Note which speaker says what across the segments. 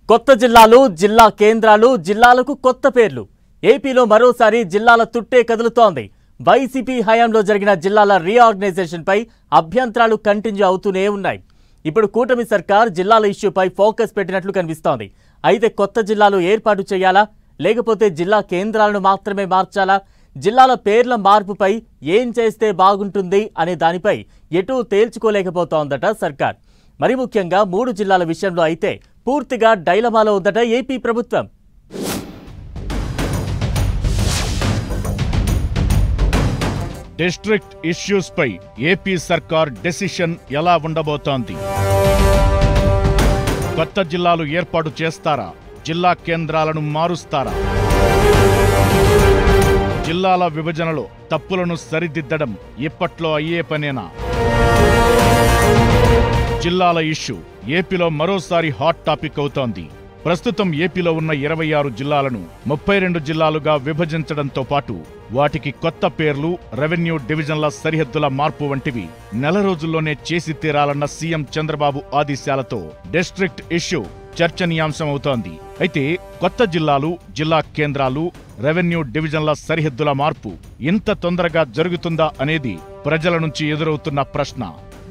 Speaker 1: కొత్త జిల్లాలు, జిల్లా కేంద్రాలు, జిల్లాలకు కొత్త పేర్లు. ఏపీలో మరోసారి జిల్లాల తుట్టే కదులుతోంది. వైసీపీ హయాంలో జరిగిన జిల్లాల రీఆర్గనైజేషన్ పై అభ్యంతరాలు కంటిన్యూ అవుతూనే ఉన్నాయి. ఇప్పుడు కూటమి సర్కార్ జిల్లాల ఇష్యూపై ఫోకస్ పెట్టినట్లు కనిపిస్తోంది. అయితే కొత్త జిల్లాలు ఏర్పాటు చేయాలా, లేకపోతే జిల్లా కేంద్రాలను మాత్రమే మార్చాలా, జిల్లాల పేర్ల మార్పుపై ఏం చేస్తే బాగుంటుంది అనే దానిపై ఎటూ తేల్చుకోలేకపోతోందట సర్కార్. మరి ముఖ్యంగా 3 జిల్లాల విషయంలో అయితే పూర్తిగా డైలమాలో ఉందట ఏపీ ప్రభుత్వం.
Speaker 2: డిస్ట్రిక్ట్ ఇష్యూస్ పై ఏపీ సర్కార్ డెసిషన్ ఎలా ఉండబోతోంది? కొత్త జిల్లాలు ఏర్పాటు చేస్తారా? జిల్లా కేంద్రాలను మారుస్తారా? జిల్లాల విభజనలో తప్పులను సరిదిద్దడం ఇప్పట్లో అయ్యే పనేనా? జిల్లాల ఇష్యూ ఏపీలో మరోసారి హాట్ టాపిక్ అవుతోంది. ప్రస్తుతం ఏపీలో ఉన్న 26 జిల్లాలను 32 జిల్లాలుగా విభజించడంతో పాటు వాటికి కొత్త పేర్లు, రెవెన్యూ డివిజన్ల సరిహద్దుల మార్పు వంటివి నెల రోజుల్లోనే చేసి తీరాలన్న సీఎం చంద్రబాబు ఆదేశాలతో డిస్ట్రిక్ట్ ఇష్యూ చర్చనీయాంశమవుతోంది. అయితే కొత్త జిల్లాలు, జిల్లా కేంద్రాలు, రెవెన్యూ డివిజన్ల సరిహద్దుల మార్పు ఇంత తొందరగా జరుగుతుందా అనేది ప్రజల నుంచి ఎదురవుతున్న ప్రశ్న.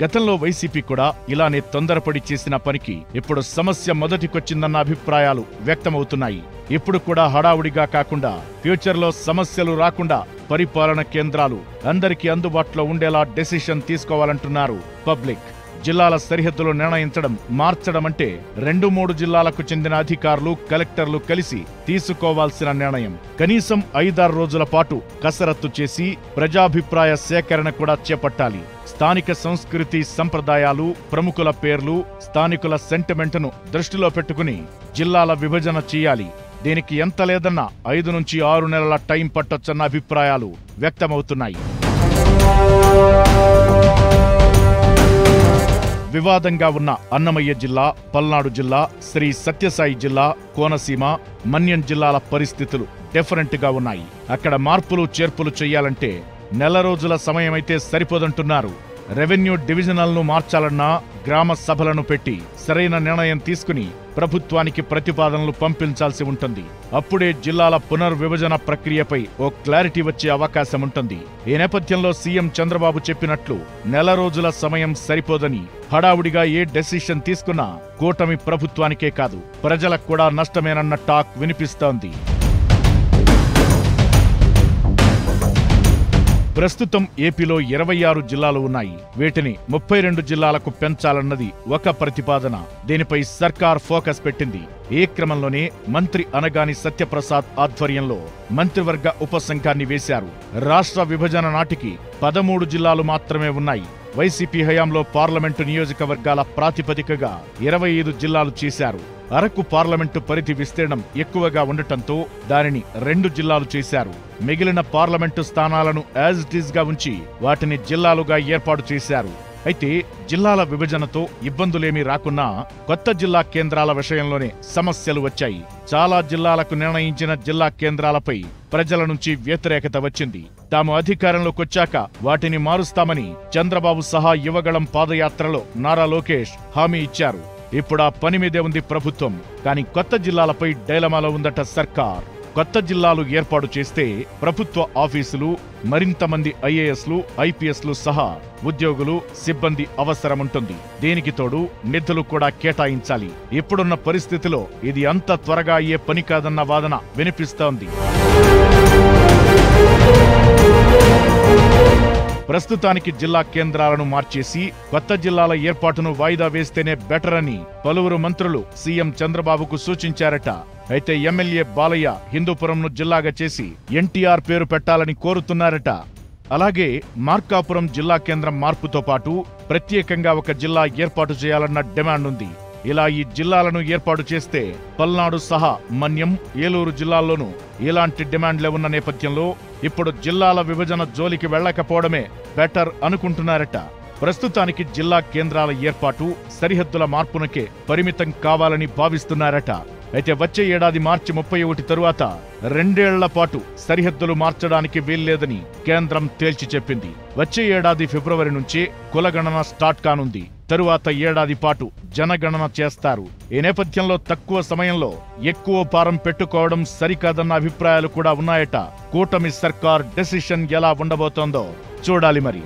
Speaker 2: గతంలో వైసీపీ కూడా ఇలానే తొందరపడి చేసిన పనికి ఇప్పుడు సమస్య మొదటికొచ్చిందన్న అభిప్రాయాలు వ్యక్తమవుతున్నాయి. ఇప్పుడు కూడా హడావుడిగా కాకుండా ఫ్యూచర్లో సమస్యలు రాకుండా పరిపాలన కేంద్రాలు అందరికీ అందుబాటులో ఉండేలా డెసిషన్ తీసుకోవాలంటున్నారు పబ్లిక్. జిల్లాల సరిహద్దులు నిర్ణయించడం, మార్చడం అంటే 2-3 జిల్లాలకు చెందిన అధికారులు, కలెక్టర్లు కలిసి తీసుకోవాల్సిన నిర్ణయం. కనీసం 5-6 రోజుల పాటు కసరత్తు చేసి ప్రజాభిప్రాయ సేకరణ కూడా చేపట్టాలి. స్థానిక సంస్కృతి, సంప్రదాయాలు, ప్రముఖుల పేర్లు, స్థానికుల సెంటిమెంట్ను దృష్టిలో పెట్టుకుని జిల్లాల విభజన చేయాలి. దీనికి ఎంత లేదన్నా 5 నుంచి 6 నెలల టైం పట్టొచ్చన్న అభిప్రాయాలు వ్యక్తమవుతున్నాయి. వివాదంగా ఉన్న అన్నమయ్య జిల్లా, పల్నాడు జిల్లా, శ్రీ సత్యసాయి జిల్లా, కోనసీమ, మన్యం జిల్లాల పరిస్థితులు డిఫరెంట్గా ఉన్నాయి. అక్కడ మార్పులు చేర్పులు చెయ్యాలంటే నెల రోజుల సమయమైతే సరిపోదంటున్నారు. రెవెన్యూ డివిజనల్ను మార్చాలన్నా గ్రామ సభలను పెట్టి సరైన నిర్ణయం తీసుకుని ప్రభుత్వానికి ప్రతిపాదనలు పంపించాల్సి ఉంటుంది. అప్పుడే జిల్లాల పునర్విభజన ప్రక్రియపై ఓ క్లారిటీ వచ్చే అవకాశం ఉంటుంది. ఈ నేపథ్యంలో సీఎం చంద్రబాబు చెప్పినట్లు నెల రోజుల సమయం సరిపోదని, హడావుడిగా ఏ డెసిషన్ తీసుకున్నా కూటమి ప్రభుత్వానికే కాదు ప్రజలకు కూడా నష్టమేనన్న టాక్ వినిపిస్తోంది. ప్రస్తుతం ఏపీలో 26 జిల్లాలు ఉన్నాయి. వీటిని 32 జిల్లాలకు పెంచాలన్నది ఒక ప్రతిపాదన. దీనిపై సర్కార్ ఫోకస్ పెట్టింది. ఈ క్రమంలోనే మంత్రి అనగాని సత్యప్రసాద్ ఆధ్వర్యంలో మంత్రివర్గ ఉపసంఘాన్ని వేశారు. రాష్ట్ర విభజన నాటికి 13 జిల్లాలు మాత్రమే ఉన్నాయి. వైసీపీ హయాంలో పార్లమెంటు నియోజకవర్గాల ప్రాతిపదికగా 25 జిల్లాలు చేశారు. అరకు పార్లమెంటు పరిధి విస్తీర్ణం ఎక్కువగా ఉండటంతో దానిని 2 జిల్లాలు చేశారు. మిగిలిన పార్లమెంటు స్థానాలను యాజ్ ఇట్ ఈజ్ గా ఉంచి వాటిని జిల్లాలుగా ఏర్పాటు చేశారు. అయితే జిల్లాల విభజనతో ఇబ్బందులేమీ రాకున్నా కొత్త జిల్లా కేంద్రాల విషయంలోనే సమస్యలు వచ్చాయి. చాలా జిల్లాలకు నిర్ణయించిన జిల్లా కేంద్రాలపై ప్రజల నుంచి వ్యతిరేకత వచ్చింది. తాము అధికారంలోకొచ్చాక వాటిని మారుస్తామని చంద్రబాబు సహా యువగళం పాదయాత్రలో నారా లోకేష్ హామీ ఇచ్చారు. ఇప్పుడు ఆ పని మీదే ఉంది ప్రభుత్వం. కానీ కొత్త జిల్లాలపై డైలమాలో ఉందట సర్కార్. కొత్త జిల్లాలు ఏర్పాటు చేస్తే ప్రభుత్వ ఆఫీసులు, మరింత మంది ఐఏఎస్లు, ఐపీఎస్లు సహా ఉద్యోగులు, సిబ్బంది అవసరముంటుంది. దీనికి తోడు నిధులు కూడా కేటాయించాలి. ఇప్పుడున్న పరిస్థితిలో ఇది అంత త్వరగా అయ్యే పని కాదన్న వాదన వినిపిస్తోంది. ప్రస్తుతానికి జిల్లా కేంద్రాలను మార్చేసి కొత్త జిల్లాల ఏర్పాటును వాయిదా వేస్తేనే బెటర్ అని పలువురు మంత్రులు సీఎం చంద్రబాబుకు సూచించారట. అయితే ఎమ్మెల్యే బాలయ్య హిందూపురంను జిల్లాగా చేసి ఎన్టీఆర్ పేరు పెట్టాలని కోరుతున్నారట. అలాగే మార్కాపురం జిల్లా కేంద్రం మార్పుతో పాటు ప్రత్యేకంగా ఒక జిల్లా ఏర్పాటు చేయాలన్న డిమాండ్ ఉంది. ఇలా ఈ జిల్లాలను ఏర్పాటు చేస్తే పల్నాడు సహా మన్యం, ఏలూరు జిల్లాల్లోనూ ఇలాంటి డిమాండ్లే ఉన్న నేపథ్యంలో ఇప్పుడు జిల్లాల విభజన జోలికి వెళ్లకపోవడమే బెటర్ అనుకుంటున్నారట. ప్రస్తుతానికి జిల్లా కేంద్రాల ఏర్పాటు సరిహద్దుల మార్పునకే పరిమితం కావాలని భావిస్తున్నారట. అయితే వచ్చే ఏడాది మార్చి 31 తరువాత 2 ఏళ్ల పాటు సరిహద్దులు మార్చడానికి వీల్లేదని కేంద్రం తేల్చి చెప్పింది. వచ్చే ఏడాది ఫిబ్రవరి నుంచే కులగణన స్టార్ట్ కానుంది. తరువాత ఏడాది పాటు జనగణన చేస్తారు. ఈ నేపథ్యంలో తక్కువ సమయంలో ఎక్కువ భారం పెట్టుకోవడం సరికాదన్న అభిప్రాయాలు కూడా ఉన్నాయట. కూటమి సర్కార్ డెసిషన్ ఎలా ఉండబోతోందో చూడాలి మరి.